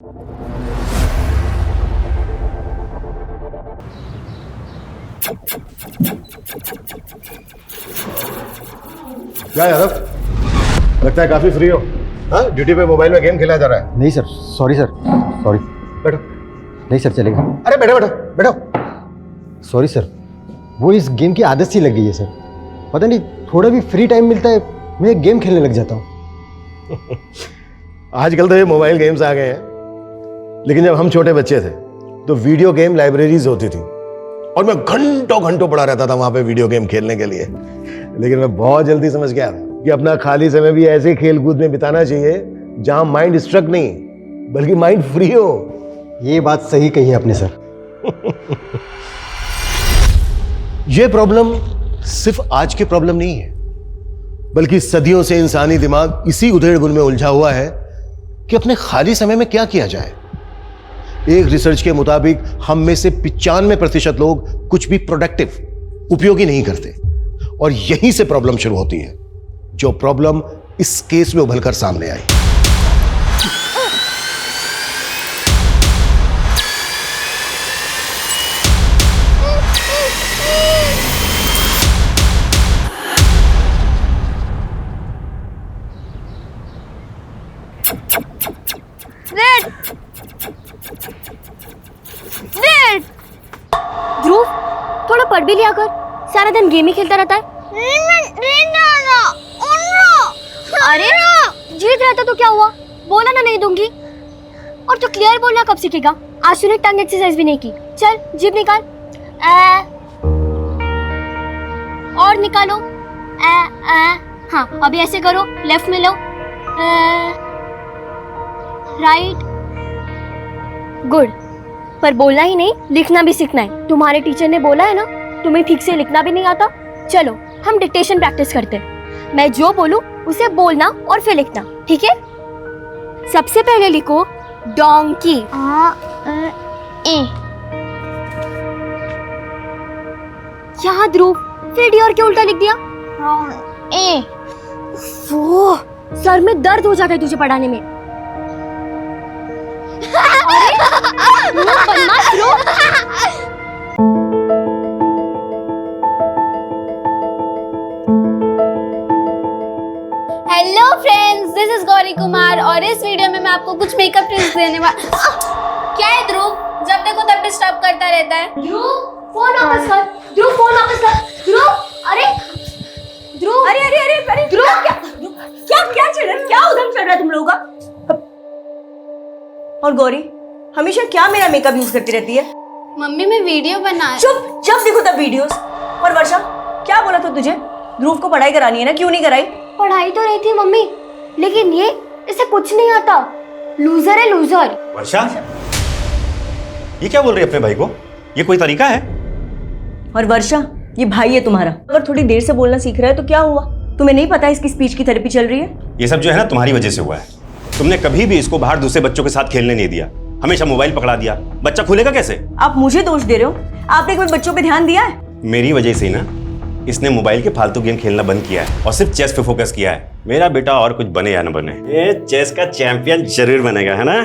क्या यादव, लगता है काफी फ्री हो। हाँ, ड्यूटी पे मोबाइल में गेम खेला जा रहा है। नहीं सर, सॉरी सर, सॉरी। बैठो। नहीं सर, चलेगा। अरे बैठो बैठो बैठो। सॉरी सर, वो इस गेम की आदत सी लग गई है सर। पता नहीं, थोड़ा भी फ्री टाइम मिलता है मैं गेम खेलने लग जाता हूँ। आजकल तो ये मोबाइल गेम्स आ गए हैं, लेकिन जब हम छोटे बच्चे थे तो वीडियो गेम लाइब्रेरीज होती थी और मैं घंटों घंटों पड़ा रहता था वहां पे वीडियो गेम खेलने के लिए। लेकिन मैं बहुत जल्दी समझ गया कि अपना खाली समय भी ऐसे खेल कूद में बिताना चाहिए जहां माइंड स्ट्रक नहीं बल्कि माइंड फ्री हो। ये बात सही कही है आपने सर। यह प्रॉब्लम सिर्फ आज की प्रॉब्लम नहीं है, बल्कि सदियों से इंसानी दिमाग इसी उधेड़-बुन में उलझा हुआ है कि अपने खाली समय में क्या किया जाए। एक रिसर्च के मुताबिक हम में से 95% लोग कुछ भी प्रोडक्टिव, उपयोगी नहीं करते और यहीं से प्रॉब्लम शुरू होती है, जो प्रॉब्लम इस केस में उभलकर सामने आई। ध्रुव, थोड़ा पढ़ भी लिया कर, सारा दिन गेम ही खेलता रहता है। अरे जीत रहता तो क्या हुआ, बोला ना नहीं दूंगी। और तो क्लियर बोलना कब सीखेगा? आज तूने टंग एक्सरसाइज भी नहीं की। चल जीभ निकाल। और निकालो। हाँ, अभी ऐसे करो, लेफ्ट में लो, राइट। गुड। पर बोलना ही नहीं, लिखना भी सीखना है। तुम्हारे टीचर ने बोला है ना, तुम्हें ठीक से लिखना भी नहीं आता। चलो हम डिक्टेशन प्रैक्टिस करते हैं। मैं जो बोलूं उसे बोलना और फिर लिखना, ठीक है? सबसे पहले लिखो डोंकी। यहाँ ध्रुव, फिर डी और क्या उल्टा लिख दिया? ए। वो सर में दर्द हो जाता है तुझे पढ़ाने में। बदमाश लोग। Hello friends, this is Gauri Kumar और इस वीडियो में मैं आपको कुछ मेकअप टिप्स देने वाला। क्या है ध्रुव, जब देखो तब डिस्टर्ब करता रहता है। ध्रुव, फोन वापस कर। ध्रुव, फोन वापस कर। ध्रुव, अरे ध्रुव, अरे अरे अरे अरे ध्रुव, क्या क्या चल रहा है, क्या उधम चल रहा है तुम लोगों का? और गौरी हमेशा क्या मेरा मेकअप यूज करती रहती है? मम्मी मैं वीडियो बना। चुप, जब देखो तब वीडियोस। और वर्षा, क्या बोला था तुझे? ध्रुव को पढ़ाई करानी है ना, क्यों नहीं कराई? पढ़ाई तो रही थी मम्मी, लेकिन ये इसे कुछ नहीं आता। लूजर है, लूजर। वर्षा, ये क्या बोल रही है अपने भाई को? ये कोई तरीका है? और वर्षा, ये भाई है तुम्हारा, अगर थोड़ी देर से बोलना सीख रहा है तो क्या हुआ? तुम्हें नहीं पता इसकी स्पीच की थेरेपी चल रही है? ये सब जो है ना तुम्हारी वजह से हुआ है। तुमने कभी भी इसको बाहर दूसरे बच्चों के साथ खेलने नहीं दिया, हमेशा मोबाइल पकड़ा दिया। बच्चा खुलेगा कैसे? आप मुझे दोष दे रहे हो? आपने कोई बच्चों पे ध्यान दिया है? मेरी वजह से ही ना इसने मोबाइल के फालतू गेम खेलना बंद किया है और सिर्फ चेस पे फोकस किया है। मेरा बेटा और कुछ बने या न बने, ये चेस का चैंपियन जरूर बनेगा, है ना?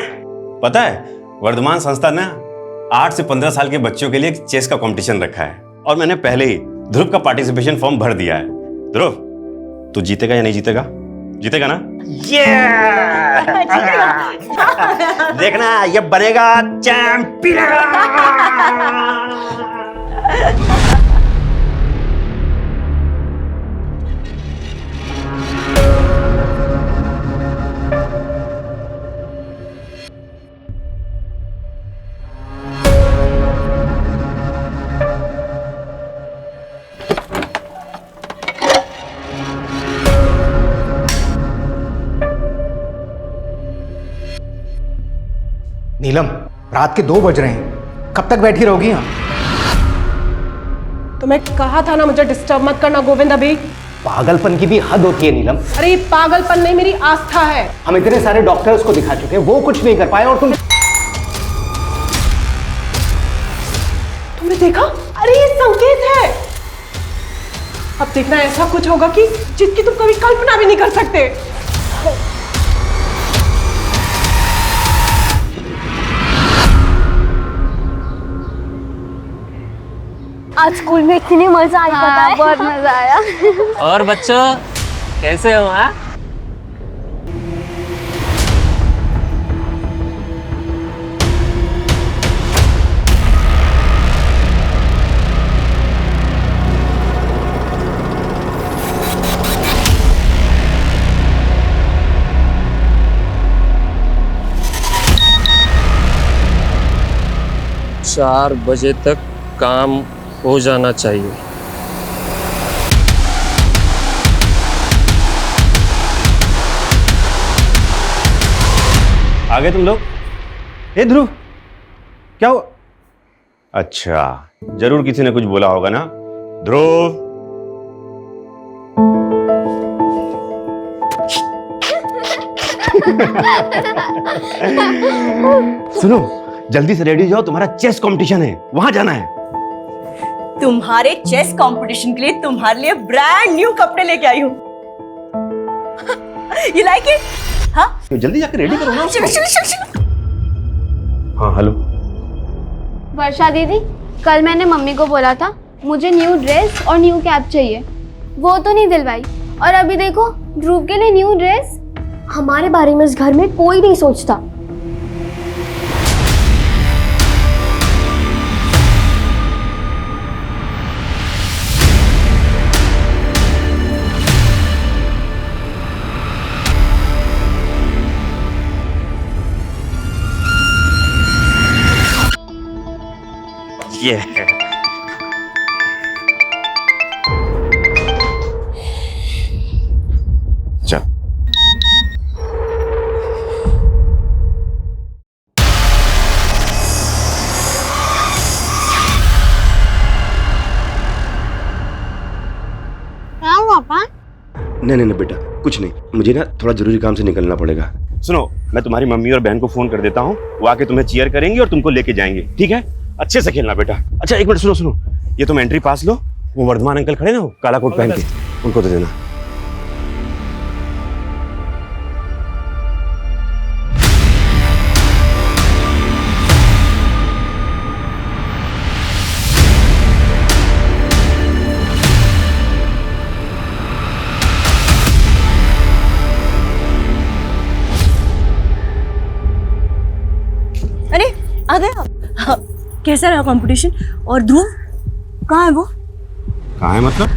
पता है, वर्धमान संस्था ने 8 से 15 साल के बच्चों के लिए चेस का कंपटीशन रखा है और मैंने पहले ही ध्रुव का पार्टिसिपेशन फॉर्म भर दिया है। ध्रुव, तू जीतेगा या नहीं जीतेगा? जीतेगा ना? देखना, ये बनेगा चैंपियन। नीलम, रात के 2 बज रहे हैं, कब तक बैठी रहोगी यहाँ? तो मैं कहा था ना मुझे डिस्टर्ब मत करना गोविंद अभी। पागलपन की भी हद होती है नीलम। अरे ये पागलपन नहीं, मेरी आस्था है। हम इतने सारे डॉक्टर्स को दिखा चुके हैं, वो कुछ नहीं कर पाए और तुमने देखा? अरे ये संकेत है। अब देखना ऐसा कुछ होगा कि जिसकी तुम कभी कल्पना भी नहीं कर सकते। आज स्कूल में इतनी मजा आई, पता हाँ, है? बहुत मजा आया। और बच्चों कैसे हो? हाँ, 4 बजे तक काम हो जाना चाहिए। आ गए तुम लोग? ए ध्रुव, क्या हुआ? अच्छा, जरूर किसी ने कुछ बोला होगा ना। ध्रुव, सुनो, जल्दी से रेडी हो जाओ, तुम्हारा चेस कंपटीशन है, वहां जाना है। तुम्हारे चेस कंपटीशन के लिए तुम्हारे लिए ब्रांड न्यू कपड़े लेके आई हूँ। You like it? हाँ, तो जल्दी जाकर रेडी करो ना। चलो चलो चलो चलो। हाँ, हेलो। वर्षा दीदी, कल मैंने मम्मी को बोला था मुझे न्यू ड्रेस और न्यू कैप चाहिए, वो तो नहीं दिलवाई। और अभी देखो, ध्रुव के लिए न्यू ड्रेस। हमारे बारे में इस घर में कोई नहीं सोचता। ये चल। नहीं बेटा, कुछ नहीं, मुझे ना थोड़ा जरूरी काम से निकलना पड़ेगा। सुनो, मैं तुम्हारी मम्मी और बहन को फोन कर देता हूँ, वो आके तुम्हें चीयर करेंगी और तुमको लेके जाएंगे, ठीक है? अच्छे से खेलना बेटा। अच्छा, एक मिनट सुनो, ये तुम एंट्री पास लो, वो वर्धमान अंकल खड़े ना, वो काला कोट पहन के, उनको दे देना। अरे आ गया। हाँ, कैसा रहा कंपटीशन? और ध्रुव कहाँ है वो? कहाँ है मतलब?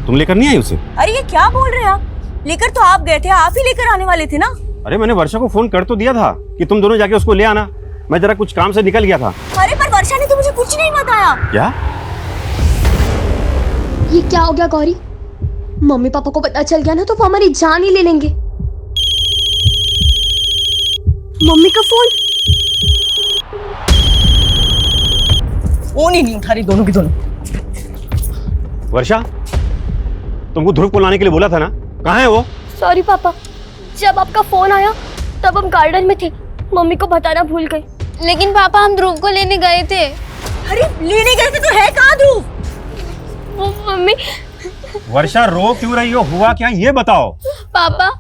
तुम लेकर नहीं आई उसे? अरे ये क्या बोल रहे हैं आप? लेकर तो आप गए थे, आप ही लेकर आने वाले थे ना। अरे मैंने वर्षा को फोन कर तो दिया था कि तुम दोनों जाके उसको ले आना, मैं जरा कुछ काम से निकल गया था। अरे पर वर्षा ने तो मुझे कुछ नहीं बताया। क्या? ये क्या हो गया गौरी? मम्मी पापा को पता चल गया ना तो वो हमारी जान ही ले लेंगे। मम्मी का फोन। फोन ही नहीं उठा रही दोनों की दोनों। वर्षा, तुमको ध्रुव को लाने के लिए बोला था ना, कहाँ है वो? सॉरी पापा, जब आपका फोन आया तब हम गार्डन में थे, मम्मी को बताना भूल गए। लेकिन पापा, हम ध्रुव को लेने गए थे। अरे लेने गए थे तो है कहाँ ध्रुव? वो मम्मी। वर्षा, रो क्यों रही हो? हुआ क्या ये बताओ। पापा,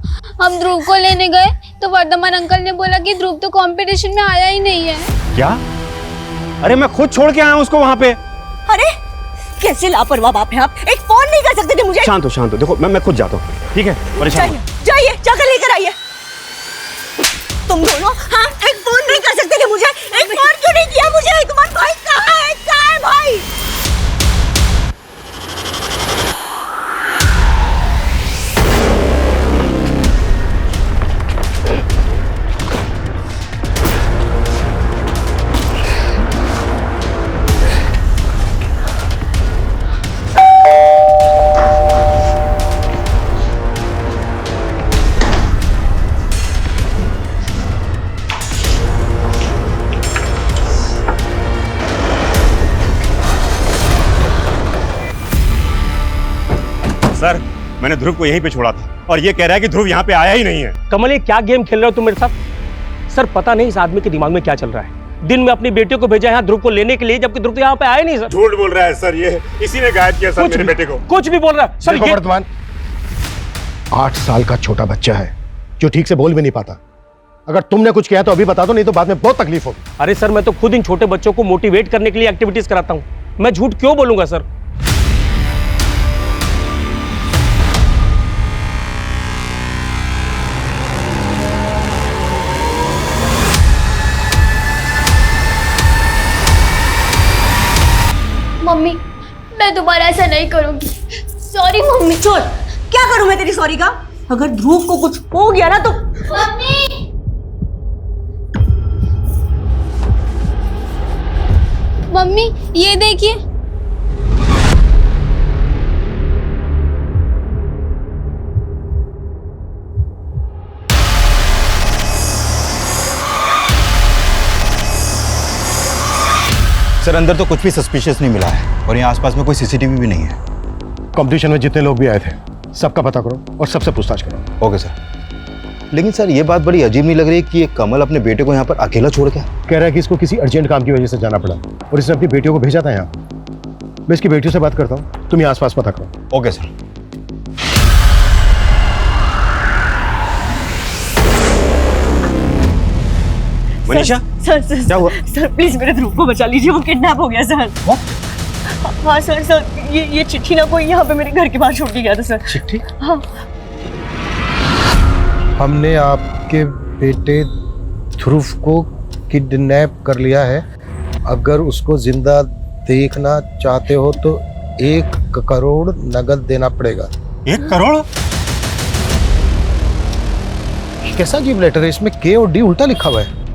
हम ध्रुव को लेने गए तो वर्धमान अंकल ने बोला कि ध्रुव तो कंपटीशन में आया ही नहीं है। क्या? अरे मैं खुद छोड़ के आया हूँ उसको वहाँ पे। अरे कैसे लापरवाह बाप हैं आप, एक फोन नहीं कर सकते थे मुझे? शांत हो, देखो मैं खुद जाता हूँ, ठीक है? परेशान मत। जाइए, जाकर लेकर आइए। तुम दोनों, हाँ, एक फोन नहीं कर सकते थे मुझे? एक फोन क्यों नहीं किया मुझे? तुम्हारा भाई कहाँ है भाई? सर, मैंने ध्रुव को यहीं पे छोड़ा था और ये कह रहा है कि ध्रुव यहाँ पे आया ही नहीं है। कमल, ये क्या गेम खेल रहे हो तुम मेरे साथ? सर, पता नहीं इस आदमी के दिमाग में क्या चल रहा है। दिन में अपनी बेटियों को भेजा यहाँ ध्रुव को लेने के लिए, जबकि ध्रुव तो यहाँ पे आया नहीं। सर झूठ बोल रहा है सर, ये इसी ने गायब किया सर मेरे बेटे को। कुछ भी बोल रहा है सर। देखो वर्धमान, 8 साल का छोटा बच्चा है जो ठीक से बोल भी नहीं पाता। अगर तुमने कुछ किया तो अभी बता दो, नहीं तो बाद में बहुत तकलीफ होगी। अरे सर, मैं तो खुद इन छोटे बच्चों को मोटिवेट करने के लिए एक्टिविटीज कराता हूँ, मैं झूठ क्यों बोलूंगा सर? मम्मी मैं दोबारा ऐसा नहीं करूंगी। Sorry mummy. छोड़, क्या करूं मैं तेरी सॉरी का? अगर ध्रुव को कुछ हो गया ना तो मम्मी मम्मी ये देखिए। सर अंदर तो कुछ भी सस्पिशियस नहीं मिला है और यहाँ आसपास में कोई सीसीटीवी भी नहीं है। कंपटीशन में जितने लोग भी आए थे सबका पता करो और सबसे पूछताछ करो। Okay sir. लेकिन सर ये बात बड़ी अजीब नहीं लग रही कि ये कमल अपने बेटे को यहाँ पर अकेला छोड़ के कह रहा है कि इसको किसी अर्जेंट काम की वजह से जाना पड़ा और इसने अपनी बेटियों को भेजा था यहाँ। मैं इसकी बेटियों से बात करता हूँ, तुम यहाँ आसपास पता करो। Okay sir. Manisha, sir sir क्या हुआ? सर प्लीज मेरे ध्रुव को बचा लीजिए, वो किडनैप हो गया सर। हाँ सर सर ये चिट्ठी ना कोई यहाँ पे मेरे घर के बाहर छोड़ के गया था सर। चिट्ठी? हाँ। हमने आपके बेटे ध्रुव को किडनैप कर लिया है। अगर उसको जिंदा देखना चाहते हो तो 1 करोड़ नगद देना पड़ेगा। 1 करोड़? कैसा अजीब लेटर है, इसमें के और डी उल्टा लिखा हुआ है।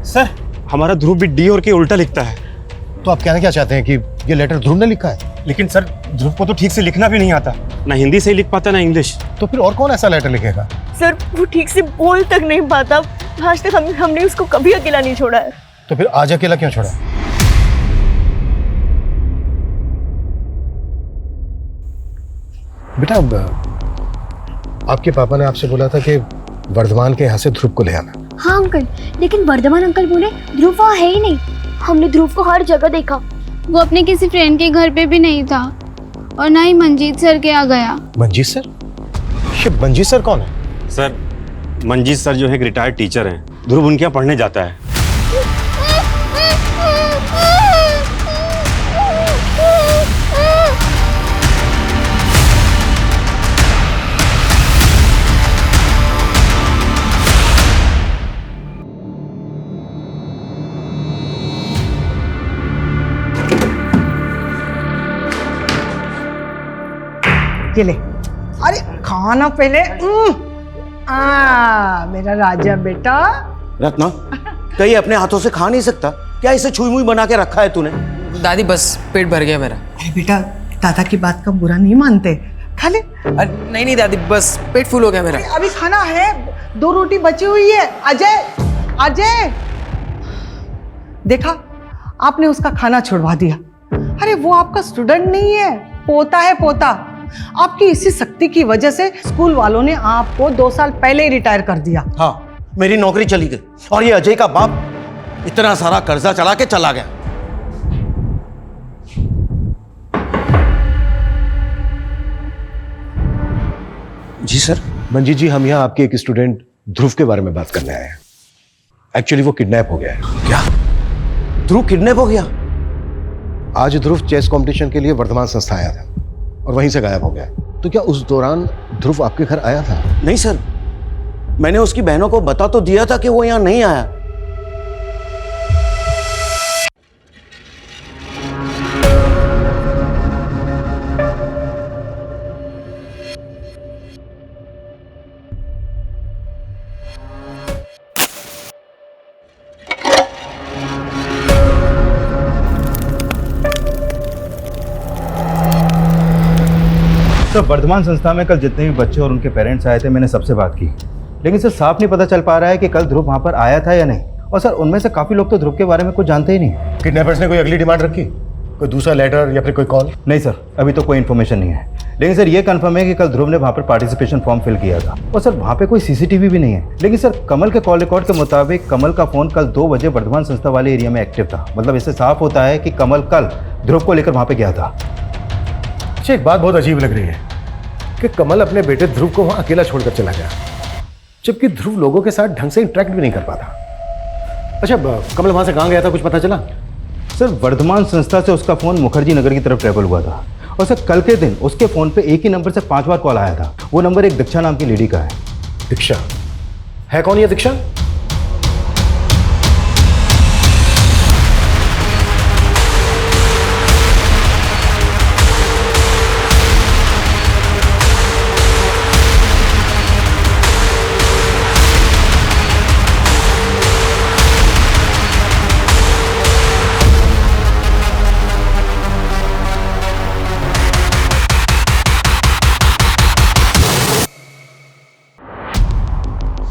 सर हमारा ध्रुव भी डी और के उल्टा लिखता है। तो आप कहना क्या चाहते हैं कि ये लेटर ध्रुव ने लिखा है? लेकिन सर ध्रुव को तो ठीक से लिखना भी नहीं आता, ना हिंदी से ही लिख पाता ना इंग्लिश। तो फिर और कौन ऐसा लेटर लिखेगा? सर वो ठीक से बोल तक नहीं पाता। आज तक हमने उसको कभी अकेला नहीं छोड़ा है। तो फिर आज अकेला क्यों छोड़ा? बेटा आपके पापा ने आपसे बोला था कि वर्धमान के यहाँ से ध्रुव को ले आना। हाँ अंकल, लेकिन वर्धमान अंकल बोले ध्रुव वहाँ है ही नहीं। हमने ध्रुव को हर जगह देखा। वो अपने किसी फ्रेंड के घर पे भी नहीं था और ना ही मंजीत सर के यहाँ गया। मंजीत सर? ये मंजीत सर कौन है? सर मंजीत सर जो है एक रिटायर्ड टीचर हैं। ध्रुव उनके यहाँ पढ़ने जाता है। ये ले, अरे खाना पहले। मेरा राजा बेटा। रत्ना कहीं अपने हाथों से खा नहीं सकता क्या? इसे छुई मुई बना के रखा है तूने? दादी बस पेट भर गया मेरा। अरे बेटा दादा की बात का बुरा नहीं मानते, खा ले। नहीं नहीं दादी बस पेट फुल हो गया मेरा। अभी खाना है, 2 रोटी बची हुई है। अजय अजय देखा, आपने उसका खाना छुड़वा दिया। अरे वो आपका स्टूडेंट नहीं है, पोता है पोता। आपकी इसी शक्ति की वजह से स्कूल वालों ने आपको 2 साल पहले ही रिटायर कर दिया। हाँ मेरी नौकरी चली गई और ये अजय का बाप इतना सारा कर्जा चला के चला गया। जी सर। मंजीत जी, हम यहाँ आपके एक स्टूडेंट ध्रुव के बारे में बात करने आए हैं। एक्चुअली वो किडनैप हो गया है। क्या? ध्रुव किडनैप हो गया? आज ध्रुव चेस कंपटीशन के लिए वर्धमान संस्था आया था और वहीं से गायब हो गया। तो क्या उस दौरान ध्रुव आपके घर आया था? नहीं सर, मैंने उसकी बहनों को बता तो दिया था कि वो यहाँ नहीं आया। तो वर्धमान संस्था में कल जितने भी बच्चे और उनके पेरेंट्स आए थे मैंने सबसे बात की, लेकिन सर साफ नहीं पता चल पा रहा है कि कल ध्रुव वहाँ पर आया था या नहीं। और सर उनमें से काफ़ी लोग तो ध्रुव के बारे में कुछ जानते ही नहीं। किडनैपर्स ने कोई अगली डिमांड रखी? कोई दूसरा लेटर या फिर कोई कॉल? नहीं सर, अभी तो कोई इन्फॉर्मेशन नहीं है। लेकिन सर ये कंफर्म है कि कल ध्रुव ने वहाँ पर पार्टिसिपेशन फॉर्म फिल किया था और सर वहाँ पे कोई सीसीटीवी भी नहीं है। लेकिन सर कमल के कॉल रिकॉर्ड के मुताबिक कमल का फ़ोन कल 2 बजे वर्धमान संस्था वाले एरिया में एक्टिव था। मतलब इससे साफ होता है कि कमल कल ध्रुव को लेकर वहाँ पे गया था। अच्छा, एक बात बहुत अजीब लग रही है कि कमल अपने बेटे ध्रुव को वहाँ अकेला छोड़कर चला गया, जबकि ध्रुव लोगों के साथ ढंग से इंटरेक्ट भी नहीं कर पाता। अच्छा, कमल वहाँ से कहाँ गया था, कुछ पता चला? सर वर्धमान संस्था से उसका फ़ोन मुखर्जी नगर की तरफ ट्रेवल हुआ था और सर कल के दिन उसके फ़ोन पे एक ही नंबर से 5 बार कॉल आया था। वो नंबर एक दीक्षा नाम की लेडी का है। दीक्षा? है कौन ये दीक्षा?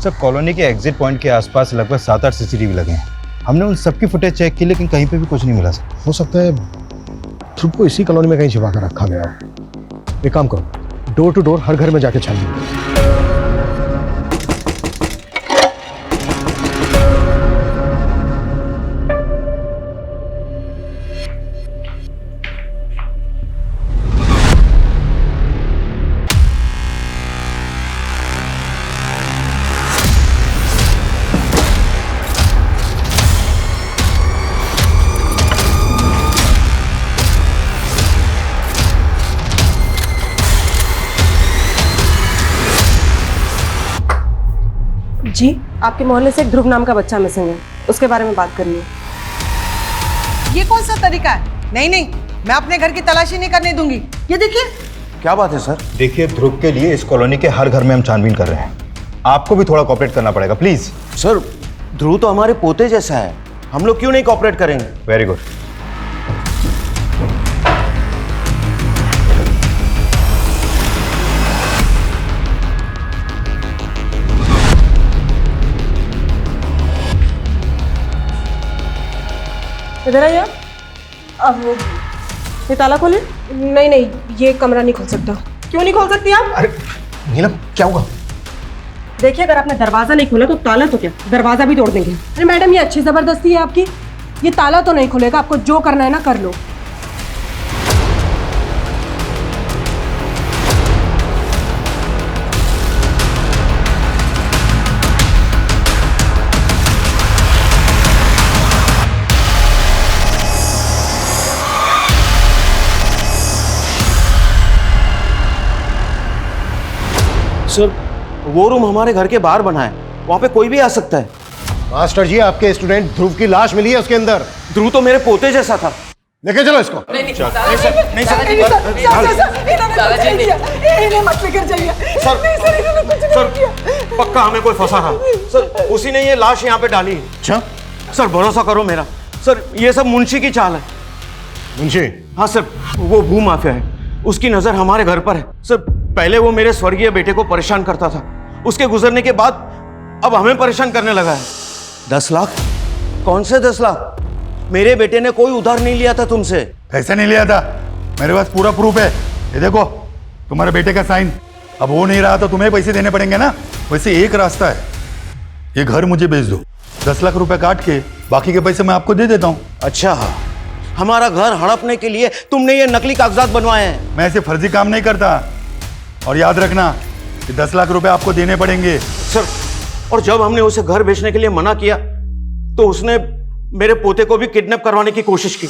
सर कॉलोनी के एग्जिट पॉइंट के आसपास लगभग 7-8 सीसीटीवी लगे हैं। हमने उन सबकी फुटेज चेक की लेकिन कहीं पे भी कुछ नहीं मिला सर। हो सकता है ध्रुव को इसी कॉलोनी में कहीं छिपा कर रखा गया हो। एक काम करो, डोर टू डोर हर घर में जाके छानिए। जी, आपके मोहल्ले से एक ध्रुव नाम का बच्चा मिसिंग है, उसके बारे में बात करनी है। ये कौन सा तरीका है? नहीं नहीं, मैं अपने घर की तलाशी नहीं करने दूंगी। ये देखिए। क्या बात है सर? देखिए ध्रुव के लिए इस कॉलोनी के हर घर में हम छानबीन कर रहे हैं, आपको भी थोड़ा कोऑपरेट करना पड़ेगा प्लीज। सर ध्रुव तो हमारे पोते जैसा है, हम लोग क्यों नहीं कोऑपरेट करेंगे? Very good. इधर आइए। अब ये ताला खोले। नहीं नहीं, ये कमरा नहीं खोल सकता। क्यों नहीं खोल सकती आप? अरे नीलम, क्या हुआ? देखिए, अगर आपने दरवाजा नहीं खोला तो ताला तो क्या, दरवाजा भी तोड़ देंगे। अरे मैडम, ये अच्छी जबरदस्ती है आपकी। ये ताला तो नहीं खुलेगा, आपको जो करना है ना कर लो। सर वो रूम हमारे घर के बाहर बना है, वहां पे कोई भी आ सकता है। मास्टर जी, आपके स्टूडेंट ध्रुव की लाश मिली है उसके अंदर। ध्रुव तो मेरे पोते जैसा था। लेके चलो इसको। नहीं सर, पक्का हमें कोई फंसा था सर, उसी ने ये लाश यहाँ पे डाली। अच्छा सर भरोसा करो मेरा, सर ये सब मुंशी की चाल है। मुंशी? हाँ सर, वो भू माफिया है, उसकी नजर हमारे घर पर है। सर पहले वो मेरे स्वर्गीय बेटे को परेशान करता था, उसके गुजरने के बाद अब हमें परेशान करने लगा है। 10 लाख? कौन से 10 लाख? मेरे बेटे ने कोई उधार नहीं लिया था तुमसे। कैसे नहीं लिया था? मेरे पास पूरा प्रूफ है, ये देखो तुम्हारे बेटे का साइन। अब वो नहीं रहा तो तुम्हें पैसे देने पड़ेंगे ना। वैसे एक रास्ता है, ये घर मुझे बेच दो, 10 लाख रुपए काट के बाकी के पैसे मैं आपको दे देता हूँ। अच्छा, हमारा घर हड़पने के लिए तुमने ये नकली कागजात बनवाए हैं? मैं ऐसे फर्जी काम नहीं करता, और याद रखना कि 10 लाख रुपए आपको देने पड़ेंगे। सर, और जब हमने उसे घर बेचने के लिए मना किया तो उसने मेरे पोते को भी किडनैप करवाने की कोशिश की।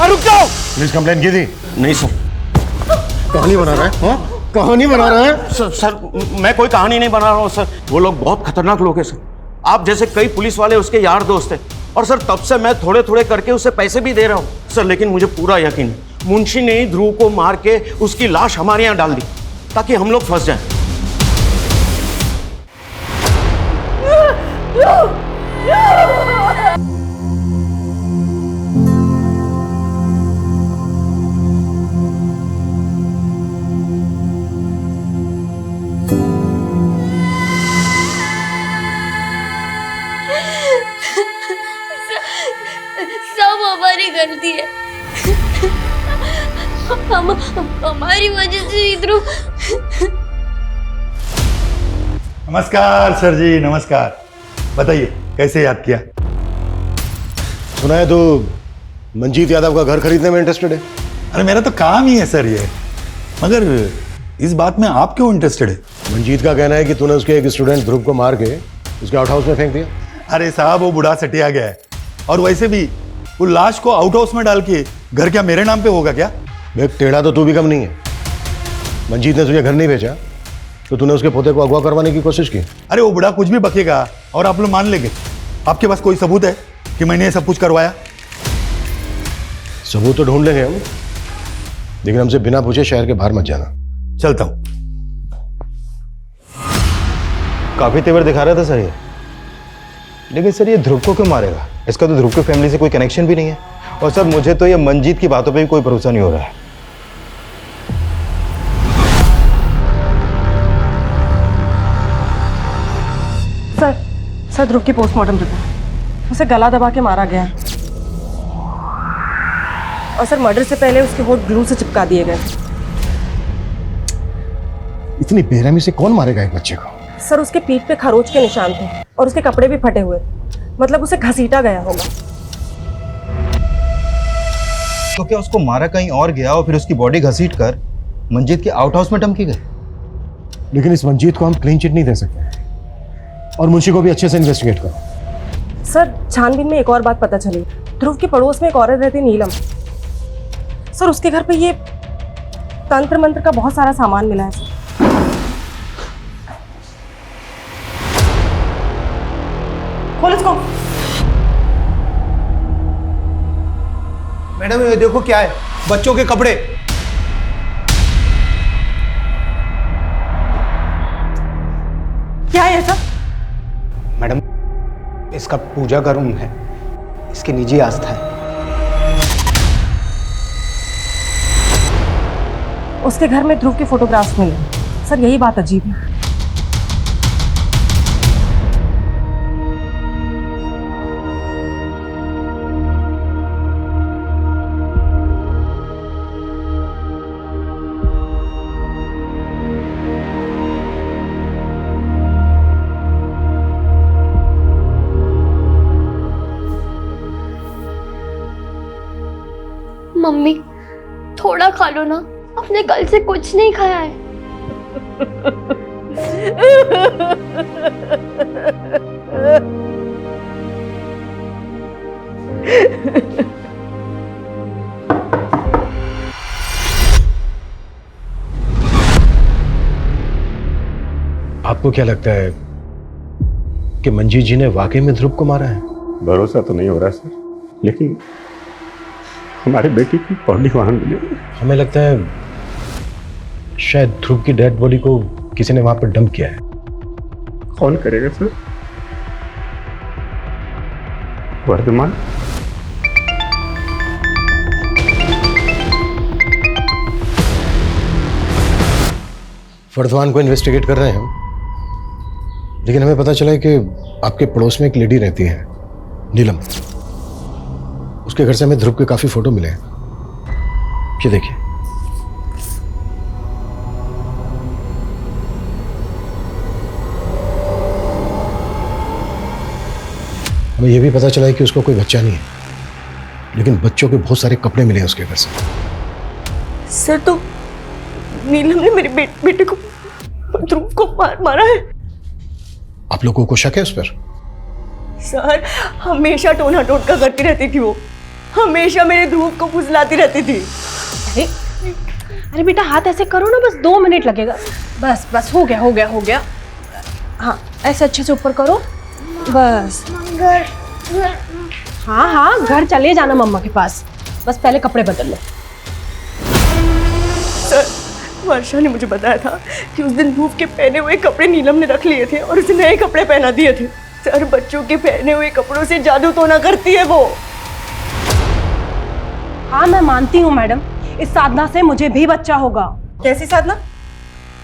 रुक जाओ। पुलिस कंप्लेंट की थी? नहीं सर। कहानी बना रहा है? हाँ, कहानी बना रहा है? सर मैं कोई कहानी नहीं बना रहा हूँ सर, वो लोग बहुत खतरनाक लोग हैं सर। आप जैसे कई पुलिस वाले उसके यार दोस्त हैं, और सर तब से मैं थोड़े थोड़े करके उसे पैसे भी दे रहा हूँ सर। लेकिन मुझे पूरा यकीन है मुंशी ने ही ध्रुव को मार के उसकी लाश हमारे यहाँ डाल दी ताकि हम लोग फंस जाएं। सब हमारी गलती है। हमारी वजह से ध्रुव। नमस्कार सर जी, नमस्कार। बताइए कैसे याद किया? सुना है तो मंजीत यादव का घर खरीदने में इंटरेस्टेड है। अरे मेरा तो काम ही है सर ये, मगर इस बात में आप क्यों इंटरेस्टेड है? मंजीत का कहना है कि तूने उसके एक स्टूडेंट ध्रुव को मार के उसके आउट हाउस में फेंक दिया। अरे साहब, वो बुढ़ा सटिया गया है, और वैसे भी वो लाश को आउट हाउस में डाल के घर क्या मेरे नाम पे होगा क्या? देख, टेढ़ा तो तू भी कम नहीं है। मंजीत ने तुझे घर नहीं भेजा तो तूने उसके पोते को अगवा करवाने की कोशिश की। अरे वो बुढ़ा कुछ भी बकेगा और आप लोग मान लेंगे। आपके पास कोई सबूत है कि मैंने ये सब कुछ करवाया? सबूत तो ढूंढ लेंगे हम, लेकिन हमसे बिना पूछे शहर के बाहर मत जाना। चलता हूं। काफी तेवर दिखा रहा था सर ये, लेकिन सर ये ध्रुव को क्यों मारेगा? इसका तो ध्रुव की फैमिली से कोई कनेक्शन भी नहीं है। और सर मुझे तो ये मंजीत की बातों पे भी कोई भरोसा नहीं हो रहा है। सर ध्रुव की पोस्टमार्टम रिपोर्ट, उसे गला दबा के मारा गया है और सर मर्डर से पहले उसके होठ ग्लू से चिपका दिए गए। इतनी बेरहमी से कौन मारेगा एक बच्चे को? सर उसके पीठ पे खरोच के निशान थे और उसके कपड़े भी फटे हुए, मतलब उसे घसीटा गया होगा। तो क्या उसको मारा कहीं और गया और फिर उसकी बॉडी घसीट कर मंजीत के आउट हाउस में डंप की गई? लेकिन इस मंजीत को हम क्लीन चिट नहीं दे सकते और मुंशी को भी अच्छे से इन्वेस्टिगेट करो। सर छानबीन में एक और बात पता चली, ध्रुव के पड़ोस में एक औरत रहती नीलम। सर उसके घर पे ये तंत्र मंत्र का बहुत सारा सामान मिला है सर। खोल इसको। मैडम ये देखो क्या है, बच्चों के कपड़े। क्या है सर? मैडम इसका पूजा का रूम है, इसकी निजी आस्था है। उसके घर में ध्रुव के फोटोग्राफ्स मिले। सर यही बात अजीब है। मम्मी थोड़ा खा लो ना, अपने कल से कुछ नहीं खाया है। आपको क्या लगता है कि मंजीत जी ने वाकई में ध्रुव को मारा है? भरोसा तो नहीं हो रहा सर, लेकिन हमारे बेटी की बॉडी वहां मिली। हमें लगता है शायद ध्रुव की डेड बॉडी को किसी ने वहां पर डंप किया है। कौन करेगा सर? वर्धमान? वर्धमान को इन्वेस्टिगेट कर रहे हैं हम, लेकिन हमें पता चला है कि आपके पड़ोस में एक लेडी रहती है नीलम। उसके घर से हमें ध्रुव के काफी फोटो मिले हैं। ये देखिए। हमें यह भी पता चला है कि उसको कोई बच्चा नहीं है, लेकिन बच्चों के बहुत सारे कपड़े मिले हैं उसके घर से। सर तो नीलम ने मेरे बेटे को ध्रुव को मारा है। आप लोगों को शक है उस पर? सर हमेशा टोना टोटका करती रहती थी वो, हमेशा मेरे ध्रुव को फुसलाती रहती थी। अरे बेटा हाथ ऐसे करो ना, बस 2 मिनट लगेगा। बस बस हो गया हो गया हो गया। हाँ ऐसे अच्छे से ऊपर करो, बस। हाँ हाँ घर चले जाना मम्मा के पास, बस पहले कपड़े बदल लो। सर वर्षा ने मुझे बताया था कि उस दिन ध्रुव के पहने हुए कपड़े नीलम ने रख लिए थे और उसे नए कपड़े पहना दिए थे। सर बच्चों के पहने हुए कपड़ों से जादू टोना करती है वो। हाँ मैं मानती हूँ मैडम, इस साधना से मुझे भी बच्चा होगा। कैसी साधना?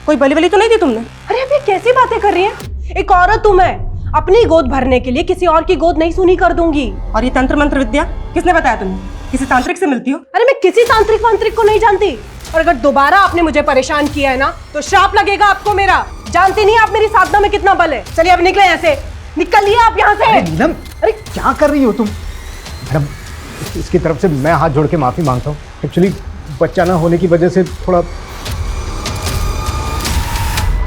कोई बलि वली तो नहीं दी तुमने? अरे अब ये कैसी बातें कर रही है? एक औरत हूँ मैं, अपनी गोद भरने के लिए किसी और की गोद नहीं सुनी कर दूंगी। और ये तंत्र मंत्र विद्या किसने बताया तुम्हें? किसी तांत्रिक से मिलती हो? अरे मैं किसी तांत्रिक वांत्रिक को नहीं जानती, और अगर दोबारा आपने मुझे परेशान किया है ना तो श्राप लगेगा आपको मेरा। जानती नहीं आप मेरी साधना में कितना बल है। चलिए अब निकले यहाँ से, निकलिए आप यहाँ से। नीलम अरे क्या कर रही हो तुम? मैडम इसकी तरफ से मैं हाथ जोड़ के माफी मांगता हूँ। एक्चुअली बच्चा ना होने की वजह से थोड़ा।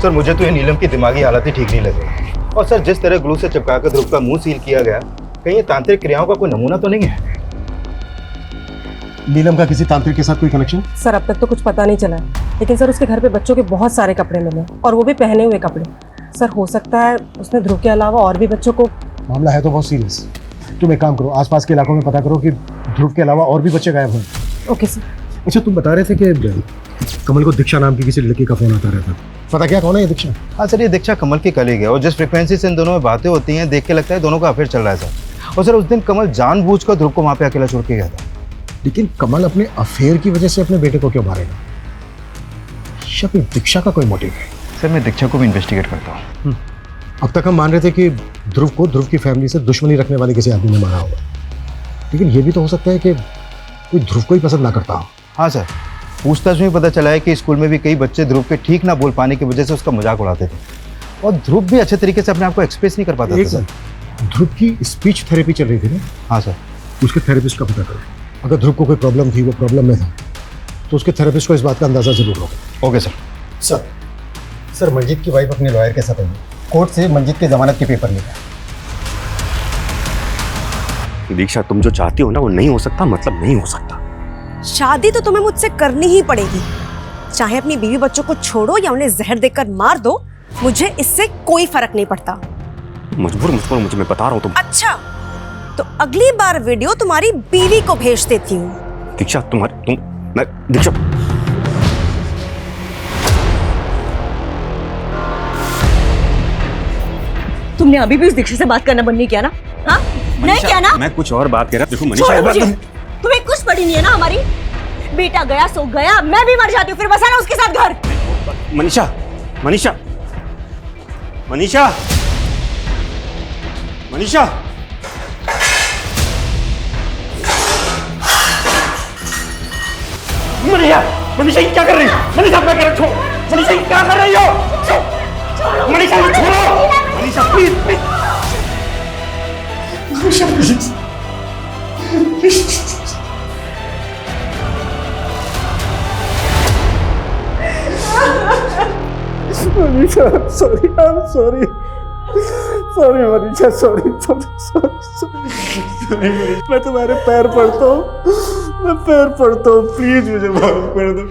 सर मुझे तो ये नीलम की दिमागी हालत ही ठीक नहीं लग रही, और सर जिस तरह ग्लू से चिपकाकर ध्रुव का मुंह सील किया गया, कहीं ये तांत्रिक क्रियाओं का कोई नमूना तो नहीं है? नीलम का किसी तांत्रिक के साथ कोई कनेक्शन? सर अब तक तो कुछ पता नहीं चला है, लेकिन सर उसके घर पे बच्चों के बहुत सारे कपड़े मिले और वो भी पहने हुए कपड़े। सर हो सकता है उसने ध्रुव के अलावा और भी बच्चों को। मामला है तो बहुत सीरियस। तुम एक काम करो, आसपास के इलाकों में पता करो कि ध्रुव के अलावा और भी बच्चे गायब हुए। Okay sir. अच्छा तुम बता रहे थे कि कमल को दीक्षा नाम की किसी लड़की का फोन आता रहता, पता क्या कौन है ये दीक्षा? हाँ सर ये दीक्षा कमल की कलीग है, और जिस फ्रिक्वेंसी से इन दोनों में बातें होती हैं देख के लगता है दोनों का अफेयर चल रहा है सर। और सर उस दिन कमल जानबूझकर ध्रुव को वहाँ पे अकेला छोड़ के गया था। लेकिन कमल अपने अफेयर की वजह से अपने बेटे को क्यों मारेगा? या फिर दीक्षा का कोई मोटिव है? सर मैं दीक्षा को भी इन्वेस्टिगेट करता हूँ। अब तक हम मान रहे थे कि ध्रुव को ध्रुव की फैमिली से दुश्मनी रखने वाले किसी आदमी ने मारा होगा, लेकिन ये भी तो हो सकता है कि कोई ध्रुव को ही पसंद ना करता हो। हाँ सर, पूछताछ में पता चला है कि स्कूल में भी कई बच्चे ध्रुव के ठीक ना बोल पाने की वजह से उसका मजाक उड़ाते थे, और ध्रुव भी अच्छे तरीके से अपने आप को एक्सप्रेस नहीं कर पाता था सर। ध्रुव की स्पीच थेरेपी चल रही थी ना? हाँ सर। उसके थेरेपिस्ट का पता करो। अगर ध्रुव को कोई प्रॉब्लम थी, वो प्रॉब्लम में था, तो उसके थेरेपिस्ट को इस बात का अंदाजा जरूर होगा। Okay sir. सर मंजीत की वाइफ अपने लॉयर के साथ आई, कोर्ट से मंजीत के जमानत के पेपर लेकर। दीक्षा, तुम जो चाहती हो ना वो नहीं हो सकता, मतलब नहीं हो सकता। शादी तो तुम्हें मुझसे करनी ही पड़ेगी, चाहे अपनी बीवी बच्चों को छोड़ो या उन्हें जहर देकर मार दो, मुझे इससे कोई फर्क नहीं पड़ता। मजबूर मुझे मैं बता रहा हूँ तुम। अच्छा, तो अगली बार वीडियो तुम्हारी बीवी को भेज देती हूँ। दीक्षा दीक्षा, तुमने अभी भी उस दीक्षा से बात करना बंद नहीं किया ना? हाँ, नहीं किया ना? मैं कुछ और बात कह रहा। देखो मनीषा, छोड़ो मुझे। तुम्हें कुछ पड़ी नहीं है ना हमारी? बेटा गया सो गया, मैं भी मर जाती हूँ, फिर बसाना उसके साथ घर। मनीषा मनीषा मनीषा मनीषा मनीषा मनीषा क्या कर रही हो? मनीषा मैं कह रहा हूँ, मनीषा क्या कर रही हो? मनीषा छोड़ो, Manisha please please. Manisha sorry, I am sorry Manisha, sorry मैं तुम्हारे पैर पड़ता हूँ, प्लीज मुझे माफ कर दो।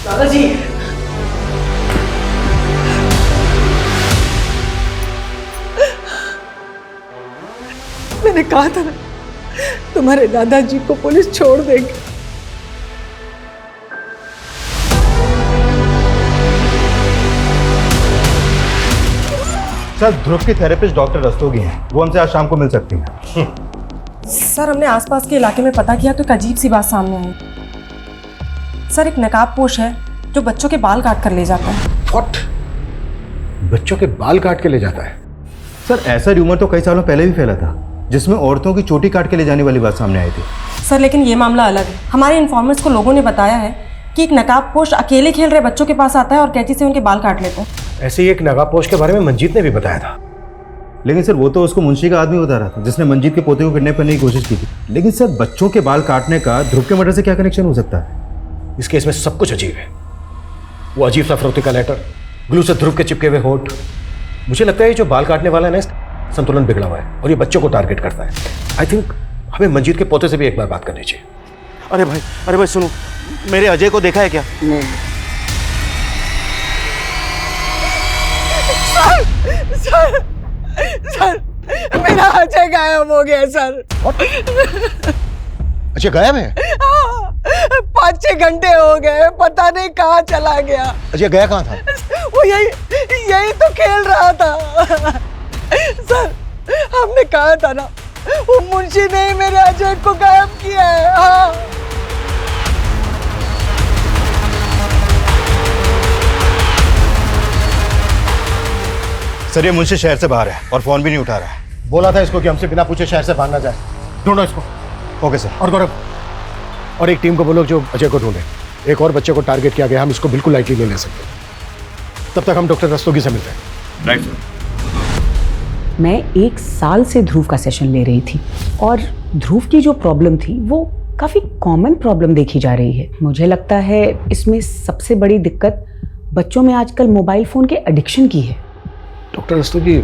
दादाजी, मैंने कहा था ना तुम्हारे दादाजी को पुलिस छोड़ देगी। सर ध्रुव की थेरेपिस्ट डॉक्टर रस्तोगी हैं, वो हमसे आज शाम को मिल सकती हैं। सर हमने आसपास के इलाके में पता किया तो एक अजीब सी बात सामने आई। सर एक नकाबपोश है जो बच्चों के बाल काट कर ले जाता है। व्हाट? बच्चों के बाल काट के ले जाता है? सर ऐसा र्यूमर तो कई सालों पहले भी फैला था, जिसमें औरतों की चोटी काट के ले जाने वाली बात सामने आई थी। सर लेकिन ये मामला अलग है। हमारे इन्फॉर्मर्स को लोगों ने बताया है कि एक नकाबपोश अकेले खेल रहे बच्चों के पास आता है और कैंची से उनके बाल काट लेता है। ऐसे ही एक नकाबपोश के बारे में मंजीत ने भी बताया था। लेकिन सर वो तो उसको मुंशी का आदमी बता रहा था जिसने मंजीत के पोते को किडनैप करने की कोशिश की थी। लेकिन सर बच्चों के बाल काटने का ध्रुव के मर्डर से क्या कनेक्शन हो सकता है? इस केस में सब कुछ अजीब है। वो अजीब सा फरोख्ती का लेटर, ग्लू से ध्रुव के चिपके हुए होठ। मुझे लगता है जो बाल काटने वाला है ना, संतुलन बिगड़ा हुआ है और ये बच्चों को टारगेट करता है। आई थिंक हमें मंजीत के पोते से भी एक बार बात करनी चाहिए। अरे भाई सुनो, मेरे अजय को देखा है क्या? नहीं। सर मेरा अजय गायब हो गया सर। अच्छा गायब है? 5-6 घंटे हो गए, पता नहीं कहाँ चला गया। अच्छा गया कहाँ था? वो यही तो खेल रहा था। सर हमने कहा था ना, वो मुंशी ने ही मेरे अजय को गायब किया है। हाँ। सर ये मुंशी शहर से बाहर है और फोन भी नहीं उठा रहा है। बोला था इसको कि हमसे बिना पूछे शहर से बाहर ना जाए। ढूंढो इसको। Okay sir. और गौरव, और एक टीम को बोलो जो अजय को ढूंढे। एक और बच्चे को टारगेट किया गया, हम इसको बिल्कुल लाइटली नहीं ले सकते। तब तक हम डॉक्टर रस्तोगी से मिलते हैं। राइट। मैं 1 साल से ध्रुव का सेशन ले रही थी और ध्रुव की जो प्रॉब्लम थी वो काफ़ी कॉमन प्रॉब्लम देखी जा रही है। मुझे लगता है इसमें सबसे बड़ी दिक्कत बच्चों में आजकल मोबाइल फ़ोन के एडिक्शन की है। डॉक्टर रस्तोगी,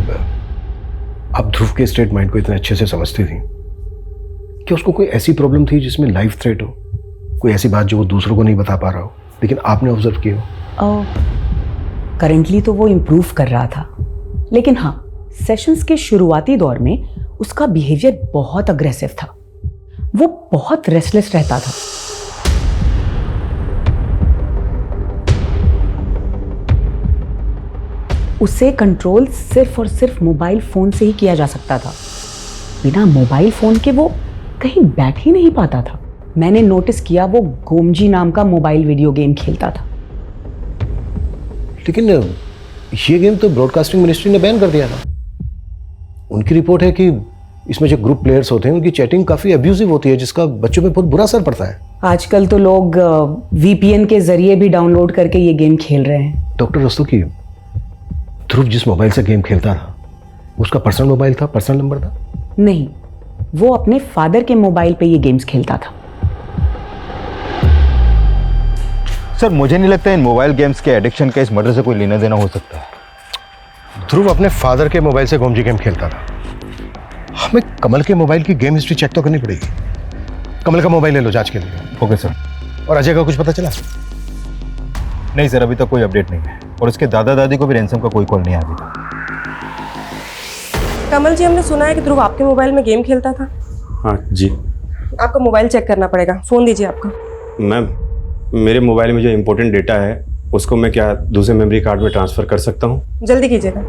आप ध्रुव के स्टेट माइंड को इतने अच्छे से समझती थी कि उसको कोई ऐसी प्रॉब्लम थी जिसमें लाइफ थ्रेट हो, कोई ऐसी बात जो वो दूसरों को नहीं बता पा रहा हो, लेकिन आपने ऑब्जर्व की हो? करेंटली तो वो इम्प्रूव कर रहा था, लेकिन हाँ सेशंस के शुरुआती दौर में उसका बिहेवियर बहुत अग्रेसिव था। वो बहुत रेस्टलेस रहता था। उसे कंट्रोल सिर्फ और सिर्फ मोबाइल फ़ोन से ही किया जा सकता था। बिना मोबाइल फ़ोन के वो कहीं बैठ ही नहीं पाता था। मैंने नोटिस किया वो गोमजी नाम का मोबाइल वीडियो गेम खेलता था। लेकिन ये गेम तो ब्रॉडकास्टिंग मिनिस्ट्री ने बैन कर दिया था। उनकी रिपोर्ट है कि इसमें जो ग्रुप प्लेयर्स होते हैं उनकी चैटिंग काफी अब्यूजिव होती है, जिसका बच्चों पे बहुत बुरा असर पड़ता है। आजकल तो लोग VPN के जरिए भी डाउनलोड करके ये गेम खेल रहे हैं। डॉक्टर रस्तोगी, ध्रुव जिस मोबाइल से गेम खेलता था उसका पर्सनल मोबाइल था, पर्सनल नंबर था? नहीं, वो अपने फादर के मोबाइल पे ये गेम्स खेलता था। सर मुझे नहीं लगता इन मोबाइल गेम्स के एडिक्शन का इस मर्डर से कोई लेना देना हो सकता है। ध्रुव अपने फादर के मोबाइल से गोमजी गेम खेलता था। हमें कमल के मोबाइल की गेम हिस्ट्री चेक तो करनी पड़ेगी। कमल का मोबाइल ले लो जांच के लिए। Okay sir. और अजय का कुछ पता चला? नहीं सर, अभी तक कोई अपडेट नहीं है, और उसके दादा दादी को भी रैंसम का कोई कॉल नहीं आया अभी तक। कमल जी, हमने सुना है कि ध्रुव आपके मोबाइल में गेम खेलता था। हाँ जी आपका मोबाइल चेक करना पड़ेगा, फोन दीजिए आपका। मैम, मेरे मोबाइल में जो इम्पोर्टेंट डेटा है उसको मैं क्या दूसरे मेमोरी कार्ड में ट्रांसफ़र कर सकता हूँ? जल्दी कीजिएगा।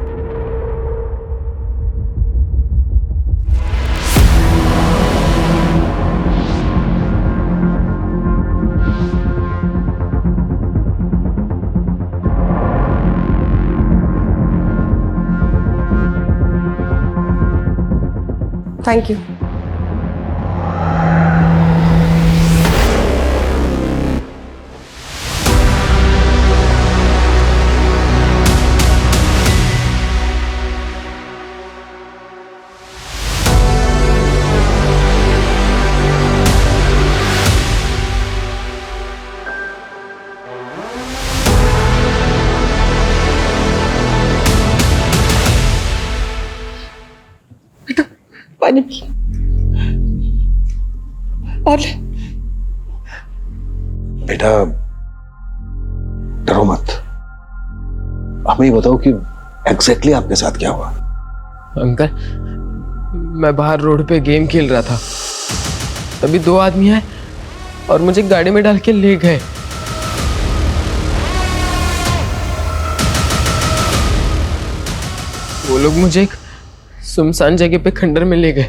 Thank you. पानी पी और ले। बेटा डरो मत, हमें ये बताओ कि एग्जैक्टली आपके साथ क्या हुआ? अंकल, मैं बाहर रोड पे गेम खेल रहा था, तभी 2 आदमी आए और मुझे गाड़ी में डाल के ले गए। वो लोग मुझे एक सुनसान जगह पे खंडर में ले गए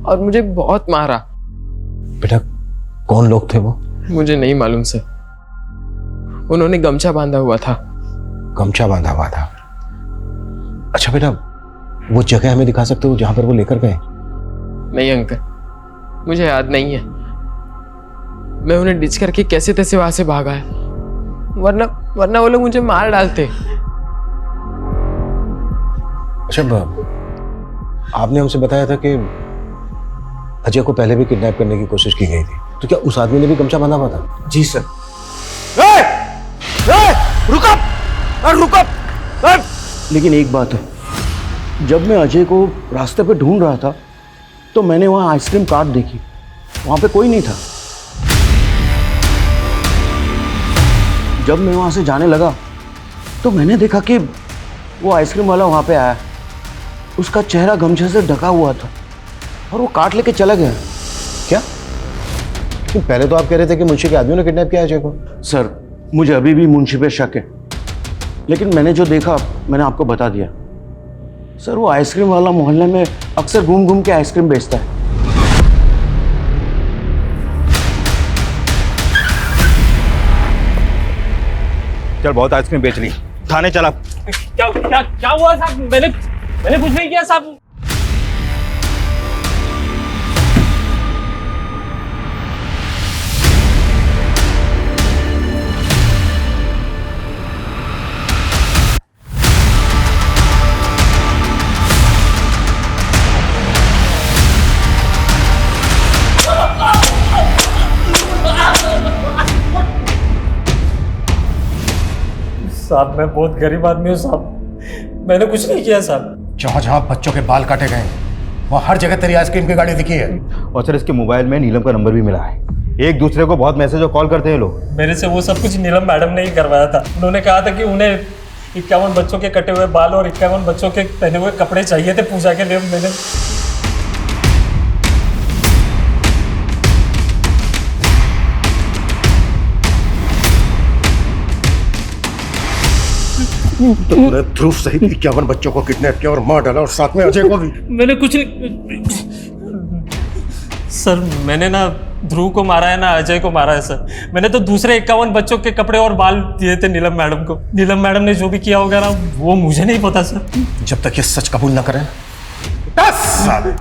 और मुझे बहुत मारा। बेटा कौन लोग थे वो? मुझे नहीं मालूम सर, उन्होंने गमछा बांधा हुआ था। गमछा बांधा हुआ था? अच्छा बेटा, वो जगह हमें दिखा सकते हो जहां पर वो लेकर गए? नहीं अंकल, मुझे याद नहीं है। मैं उन्हें डिच करके कैसे तैसे वहां से भागा है, वरना वो लोग मुझे मार डालते। अच्छा, आपने हमसे बताया था कि अजय को पहले भी किडनैप करने की कोशिश की गई थी, तो क्या उस आदमी ने भी गमछा बांधा हुआ था? जी सर। रुक अप। लेकिन एक बात है, जब मैं अजय को रास्ते पे ढूंढ रहा था तो मैंने वहां आइसक्रीम कार्ट देखी, वहां पे कोई नहीं था। जब मैं वहां से जाने लगा तो मैंने देखा कि वो आइसक्रीम वाला वहां पे आया, उसका चेहरा गमछे से ढका हुआ था और वो कार्ट लेके चला गया। क्या? पहले तो आप कह रहे थे कि मुंशी के आदमियों ने किडनैप किया अजय को। सर, मुझे अभी भी मुंशी पे शक है, लेकिन मैंने जो देखा मैंने आपको बता दिया। सर, वो आइसक्रीम वाला मोहल्ले में अक्सर घूम घूम के आइसक्रीम बेचता है। चल बहुत आइसक्रीम बेच ली, थाने चला। क्या हुआ साहब? मैंने कुछ नहीं किया साहब। साहब, मैं बहुत गरीब आदमी हूँ साहब, मैंने कुछ नहीं किया साहब। जहां जहां बच्चों के बाल काटे गए वहां हर जगह तेरी आइसक्रीम की गाड़ी दिखी है। और सर इसके मोबाइल में नीलम का नंबर भी मिला है। एक दूसरे को बहुत मैसेज और कॉल करते हैं लोग। मेरे से वो सब कुछ नीलम मैडम ने ही करवाया था। उन्होंने कहा था कि उन्हें 51 बच्चों के कटे हुए बाल और 51 बच्चों के पहने हुए कपड़े चाहिए थे पूजा के लिए। मैंने तो तूने ध्रुव सहित 51 बच्चों को किडनैप किया और मार डाला, और साथ में अजय को भी। मैंने कुछ नहीं सर, मैंने ना ध्रुव को मारा है ना अजय को मारा है सर। मैंने तो दूसरे 51 बच्चों के कपड़े और बाल दिए थे नीलम मैडम को। नीलम मैडम ने जो भी किया होगा ना वो मुझे नहीं पता सर। जब तक ये सच कबूल ना करें 10 साल।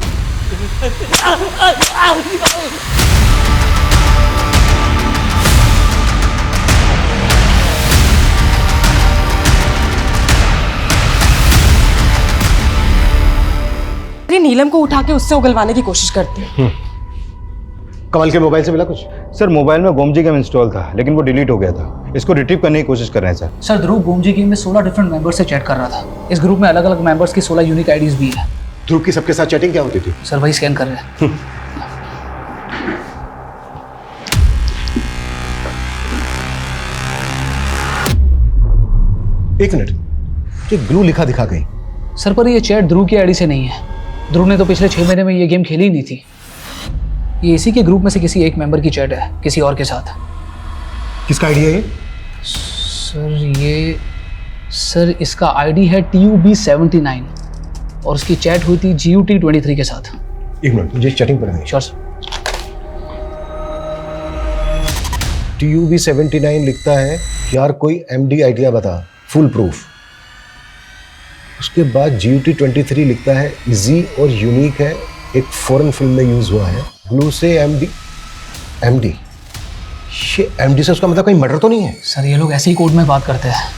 नीलम को उठा के उससे उगलवाने की कोशिश करती है। कमल के मोबाइल से मिला कुछ? सर मोबाइल में गोमजी गेम इंस्टॉल था लेकिन वो डिलीट हो गया था। इसको रिट्रीव करने की कोशिश कर रहे हैं सर। सर ध्रुव गोमजी गेम में 16 डिफरेंट मेंबर्स से चैट कर रहा था। इस ग्रुप में अलग अलग मेंबर्स की 16 यूनिक आईडीज भी है। ध्रुव की सबके साथ चैटिंग क्या होती थी? सर वही स्कैन कर रहे हैं। एक मिनट, ये ग्लू लिखा दिखा गई। सर पर ये चैट ध्रुव की आईडी से नहीं है। ध्रुव ने तो पिछले 6 महीने में ये गेम खेली ही नहीं थी। ये इसी के ग्रुप में से किसी एक मेंबर की चैट है किसी और के साथ। किसका आईडी है ये? सर इसका आईडी है TUB79 और उसकी चैट हुई थी GUT23 के साथ। एक मिनट, मुझे चैटिंग पर श्योर सर। TUB79 लिखता है यार कोई MD आइडिया बता, फुल प्रूफ। उसके बाद GUT23 लिखता है इजी और यूनिक है, एक फॉरेन फिल्म में यूज हुआ है। ग्लू से MD ये MD से उसका मतलब कहीं मर्डर तो नहीं है? सर ये लोग ऐसे ही कोड में बात करते हैं।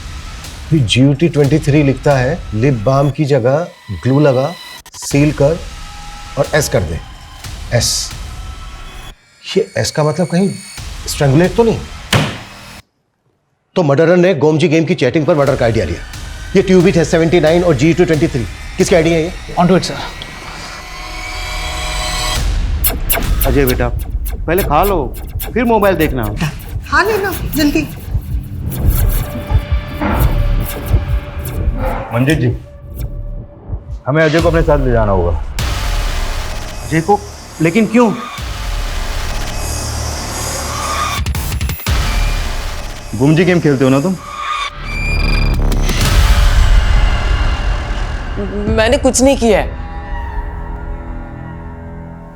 फिर GUT23 लिखता है लिप बाम की जगह ग्लू लगा, सील कर और S कर दे। S, ये S का मतलब कहीं स्ट्रैंगुलेट तो नहीं? तो मर्डरर ने गोमजी गेम की चैटिंग पर मर्डर का आइडिया लिया। ये TUB79 और GUT23 किसके आइडिया है ये? On to it sir. Ajay बेटा पहले खा लो फिर मोबाइल देखना। खा लेना जल्दी। मंजीत जी, हमें अजय को अपने साथ ले जाना होगा। अजय को? लेकिन क्यों? गुमजी गेम खेलते हो ना तुम? मैंने कुछ नहीं किया है।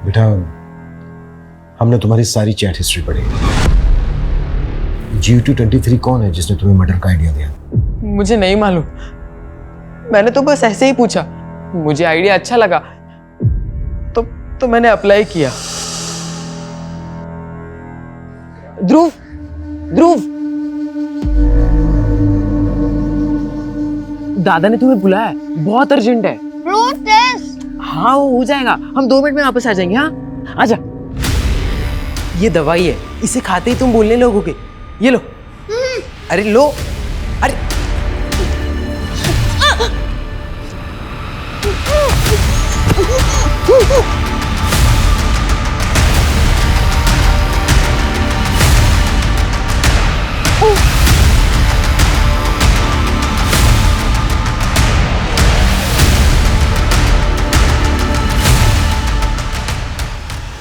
बेटा हमने तुम्हारी सारी चैट हिस्ट्री पढ़ी। GUT23 कौन है जिसने तुम्हें मर्डर का आइडिया दिया? मुझे नहीं मालूम, मैंने तो बस ऐसे ही पूछा। मुझे आइडिया अच्छा लगा तो मैंने अप्लाई किया। ध्रुव दादा ने तुम्हें बुलाया है, बहुत अर्जेंट है। हाँ वो हो जाएगा, हम 2 मिनट में वापस आ जाएंगे। हाँ आजा। ये दवाई है, इसे खाते ही तुम बोलने लगोगे। ये लो। अरे लो। अरे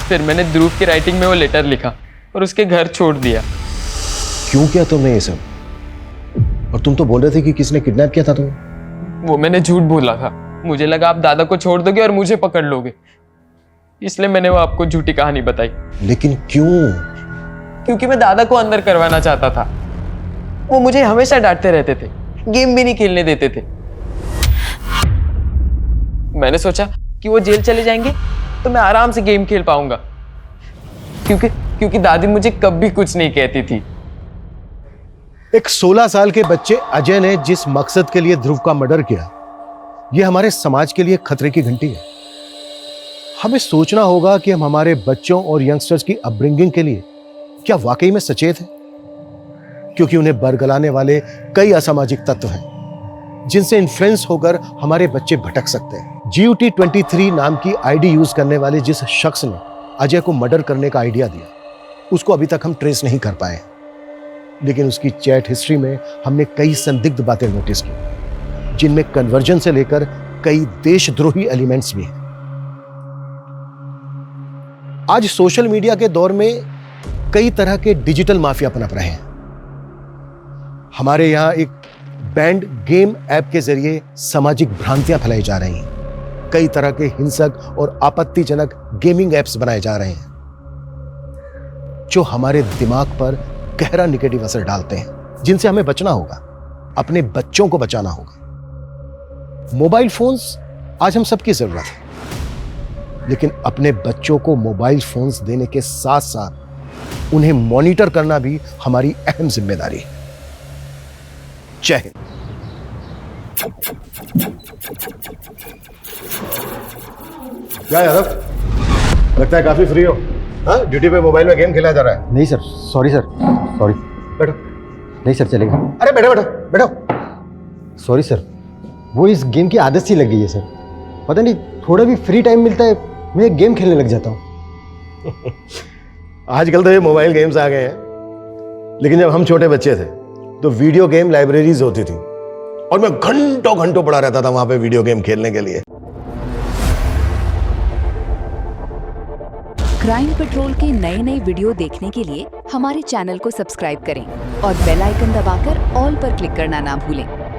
फिर मैंने ध्रुव की राइटिंग में वो लेटर लिखा और उसके घर छोड़ दिया। क्यों किया तुमने ये सब? और तुम तो बोल रहे थे कि किसने किडनैप किया था तुम्हें। वो मैंने झूठ बोला था। मुझे लगा आप दादा को छोड़ दोगे और मुझे पकड़ लोगे, इसलिए मैंने वो आपको झूठी कहानी बताई। लेकिन क्यों? क्योंकि मैं दादा को अंदर करवाना चाहता था। वो मुझे हमेशा डांटते रहते थे, गेम भी नहीं खेलने देते थे। मैंने सोचा कि वो जेल चले जाएंगे तो मैं आराम से गेम खेल पाऊंगा, क्योंकि दादी मुझे कभी कुछ नहीं कहती थी। एक 16 साल के बच्चे अजय ने जिस मकसद के लिए ध्रुव का मर्डर किया, यह हमारे समाज के लिए खतरे की घंटी है। हमें सोचना होगा कि हम हमारे बच्चों और यंगस्टर्स की अपब्रिंगिंग के लिए क्या वाकई में सचेत हैं, क्योंकि उन्हें बरगलाने वाले कई असामाजिक तत्व हैं जिनसे इन्फ्लुएंस होकर हमारे बच्चे भटक सकते हैं। GUT23 नाम की आईडी यूज करने वाले जिस शख्स ने अजय को मर्डर करने का आइडिया दिया, उसको अभी तक हम ट्रेस नहीं कर पाए, लेकिन उसकी चैट हिस्ट्री में हमने कई संदिग्ध बातें नोटिस की, जिनमें कन्वर्जन से लेकर कई देशद्रोही एलिमेंट्स भी हैं। आज सोशल मीडिया के दौर में कई तरह के डिजिटल माफिया पनप रहे हैं। हमारे यहां एक बैंड गेम ऐप के जरिए सामाजिक भ्रांतियां फैलाई जा रही हैं। कई तरह के हिंसक और आपत्तिजनक गेमिंग ऐप्स बनाए जा रहे हैं। जो हमारे दिमाग पर गहरा नेगेटिव असर डालते हैं, जिनसे हमें बचना होगा, अपने बच्चों को बचाना होगा। मोबाइल फोन्स आज हम सबकी जरूरत है, लेकिन अपने बच्चों को मोबाइल फोन्स देने के साथ साथ उन्हें मॉनिटर करना भी हमारी अहम जिम्मेदारी है। जय हिंद। क्या यादव, लगता है काफी फ्री हो? हाँ, ड्यूटी पे मोबाइल में गेम खेला जा रहा है? नहीं सर, सॉरी सर, सॉरी। बैठो। नहीं सर, चलेगा। अरे बैठो बैठो बैठो। सॉरी सर, वो इस गेम की आदत सी लग गई है सर। पता नहीं, थोड़ा भी फ्री टाइम मिलता है मैं गेम खेलने लग जाता हूँ। आजकल तो ये मोबाइल गेम्स आ गए हैं, लेकिन जब हम छोटे बच्चे थे तो वीडियो गेम लाइब्रेरीज होती थी और मैं घंटों घंटों पड़ा रहता था वहां पे वीडियो गेम खेलने के लिए। क्राइम पेट्रोल के नए नए वीडियो देखने के लिए हमारे चैनल को सब्सक्राइब करें और बेल आइकन दबाकर ऑल पर क्लिक करना ना भूलें।